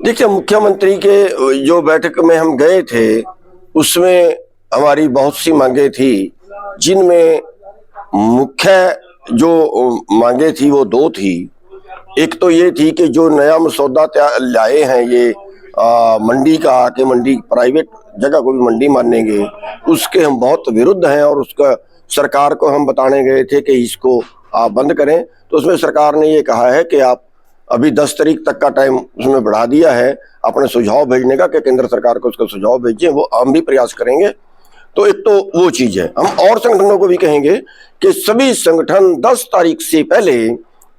देखिए, मुख्यमंत्री के जो बैठक में हम गए थे उसमें हमारी बहुत सी मांगे थी, जिनमें मुख्य जो मांगे थी वो दो थी। एक तो ये थी कि जो नया मसौदा लाए हैं ये मंडी का, आके मंडी प्राइवेट जगह को भी मंडी मानेंगे, उसके हम बहुत विरुद्ध हैं और उसका सरकार को हम बताने गए थे कि इसको आप बंद करें। तो उसमें सरकार ने ये कहा है कि आप अभी 10 तारीख तक का टाइम उसमें बढ़ा दिया है अपने सुझाव भेजने का, कि केंद्र सरकार को उसका सुझाव भेजें, वो हम भी प्रयास करेंगे। तो एक तो वो चीज है। हम और संगठनों को भी कहेंगे कि सभी संगठन 10 तारीख से पहले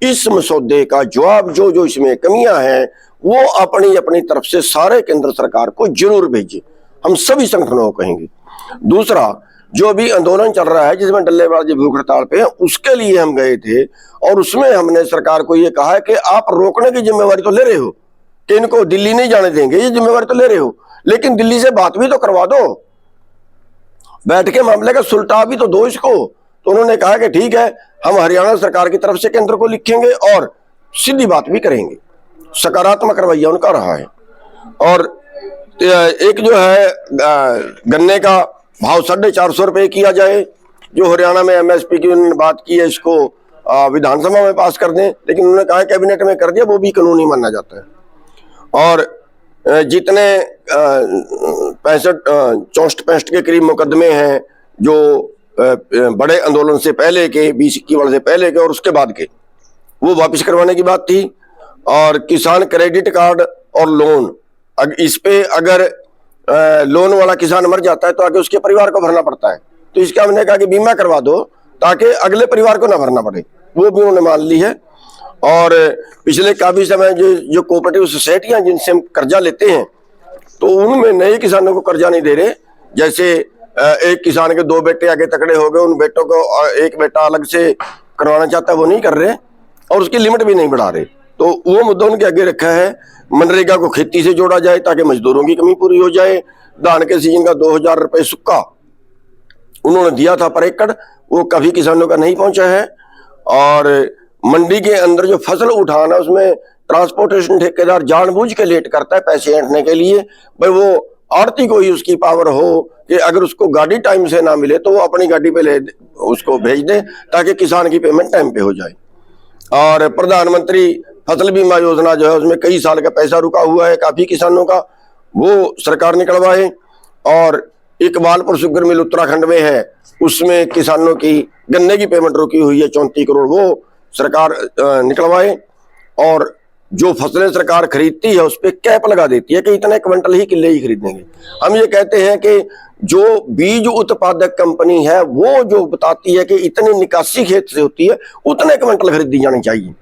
इस मसौदे का जवाब, जो इसमें कमियां हैं, वो अपनी अपनी तरफ से सारे केंद्र सरकार को जरूर भेजें। हम सभी संगठनों को कहेंगे। दूसरा, जो अभी आंदोलन चल रहा है जिसमें डल्लेबाजी भूख हड़ताल पे है, उसके लिए हम गए थे और उसमें हमने सरकार को ये कहा है कि आप रोकने की जिम्मेवारी तो ले रहे हो कि इनको दिल्ली नहीं जाने देंगे, ये जिम्मेवारी तो ले रहे हो, लेकिन दिल्ली से बात भी तो करवा दो, बैठ के मामले का सुलटा भी तो दो इसको। तो उन्होंने कहा कि ठीक है, हम हरियाणा सरकार की तरफ से केंद्र को लिखेंगे और सीधी बात भी करेंगे। सकारात्मक रवैया उनका रहा है। और एक जो है गन्ने का भाव 450 रुपये किया जाए, जो हरियाणा में एमएसपी की उन्होंने बात की है, इसको विधानसभा में पास कर दें, लेकिन उन्होंने कहा कैबिनेट में कर दिया, वो भी कानूनी माना जाता है। और जितने 64 के करीब मुकदमे हैं जो बड़े आंदोलन से पहले के, 20-21 से पहले के और उसके बाद के, वो वापस करवाने की बात थी। और किसान क्रेडिट कार्ड और लोन, इस पे अगर लोन वाला किसान मर जाता है तो आगे उसके परिवार को भरना पड़ता है, तो इसका हमने कहा कि बीमा करवा दो ताकि अगले परिवार को ना भरना पड़े, वो भी उन्होंने मान ली है। और पिछले काफी समय जो कोऑपरेटिव सोसाइटियां जिनसे हम कर्जा लेते हैं, तो उनमें नए किसानों को कर्जा नहीं दे रहे। जैसे एक किसान के 2 बेटे आगे तकड़े हो गए, उन बेटों को एक बेटा अलग से करवाना चाहता है, वो नहीं कर रहे और उसकी लिमिट भी नहीं बढ़ा रहे। तो वो मुद्दा उनके आगे रखा है। मनरेगा को खेती से जोड़ा जाए ताकि मजदूरों की कमी पूरी हो जाए। धान के सीजन का 2000 रुपये सुक्का उन्होंने दिया था पर एकड़, वो कभी किसानों का नहीं पहुंचा है। और मंडी के अंदर जो फसल उठाना, उसमें ट्रांसपोर्टेशन ठेकेदार जानबूझ के लेट करता है पैसे ऐंठने के लिए। भाई वो आड़ती को ही उसकी पावर हो कि अगर उसको गाड़ी टाइम से ना मिले तो वो अपनी गाड़ी पे ले उसको भेज दे ताकि किसान की पेमेंट टाइम पे हो जाए। और प्रधानमंत्री फसल बीमा योजना जो है, उसमें कई साल का पैसा रुका हुआ है काफी किसानों का, वो सरकार निकलवाए। और इकबालपुर शुगर मिल उत्तराखंड में है, उसमें किसानों की गन्ने की पेमेंट रुकी हुई है 34 करोड़, वो सरकार निकलवाए। और जो फसलें सरकार खरीदती है उस पर कैप लगा देती है कि इतने क्विंटल ही किले ही खरीदेंगे। हम ये कहते हैं कि जो बीज उत्पादक कंपनी है वो जो बताती है कि इतनी निकासी खेत से होती है, उतने क्विंटल खरीदी जानी चाहिए।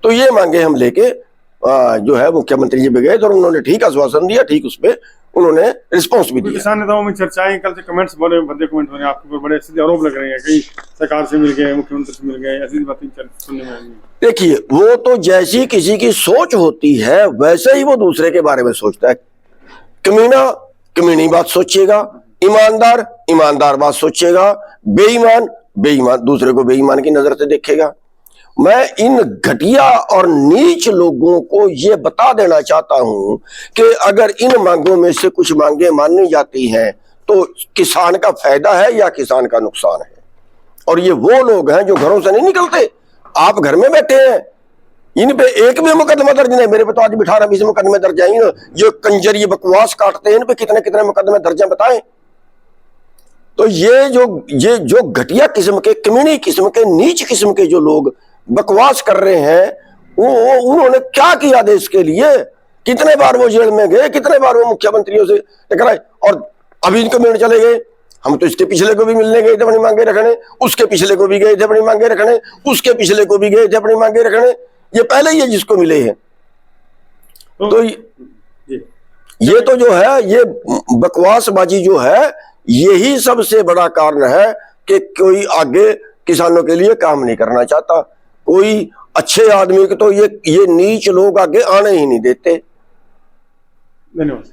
तो ये मांगे हम लेके जो है मुख्यमंत्री जी पे गए और उन्होंने ठीक आश्वासन दिया, ठीक उस पे उन्होंने रिस्पॉन्स भी दिया। किसान नेताओं में चर्चाएं, कल से कमेंट्स बड़े भद्दे कमेंट हो रहे हैं आपके ऊपर, बड़े सीधे आरोप लग रहे हैं, कई सरकार से मिल गए, मुख्यमंत्री से मिल गए, ऐसी बातें सुनने में आई हैं। देखिए, वो तो जैसी किसी की सोच होती है वैसे ही वो दूसरे के बारे में सोचता है। कमीना कमीनी बात सोचेगा, ईमानदार ईमानदार बात सोचेगा, बेईमान बेईमान दूसरे को बेईमान की नजर से देखेगा। मैं इन घटिया और नीच लोगों को ये बता देना चाहता हूं कि अगर इन मांगों में से कुछ मांगे मानी जाती हैं तो किसान का फायदा है या किसान का नुकसान है। और ये वो लोग हैं जो घरों से नहीं निकलते, आप घर में बैठे हैं, इन पे एक भी मुकदमा दर्ज नहीं। मेरे पे तो आज भी 18-20 मुकदमे दर्ज आएंगे। ये कंजर ये बकवास काटते हैं, इन पे कितने कितने मुकदमे दर्ज बताएं। तो ये जो घटिया किस्म के, कमीनी किस्म के, नीच किस्म के जो लोग बकवास कर रहे हैं, वो उन्होंने क्या किया देश के लिए? कितने बार वो जेल में गए, कितने बार वो मुख्यमंत्रियों से टकराए और अभी इनको मिलने चले गए। हम तो इसके पिछले को भी मिलने गए थे अपनी मांगे रखने, उसके पिछले को भी गए थे अपनी मांगे रखने, उसके पिछले को भी गए थे अपनी मांगे रखने। ये पहले ही है जिसको मिले हैं। तो ये तो जो है, ये बकवासबाजी जो है, यही सबसे बड़ा कारण है कि कोई आगे किसानों के लिए काम नहीं करना चाहता। कोई अच्छे आदमी को तो ये नीच लोग आगे आने ही नहीं देते। धन्यवाद।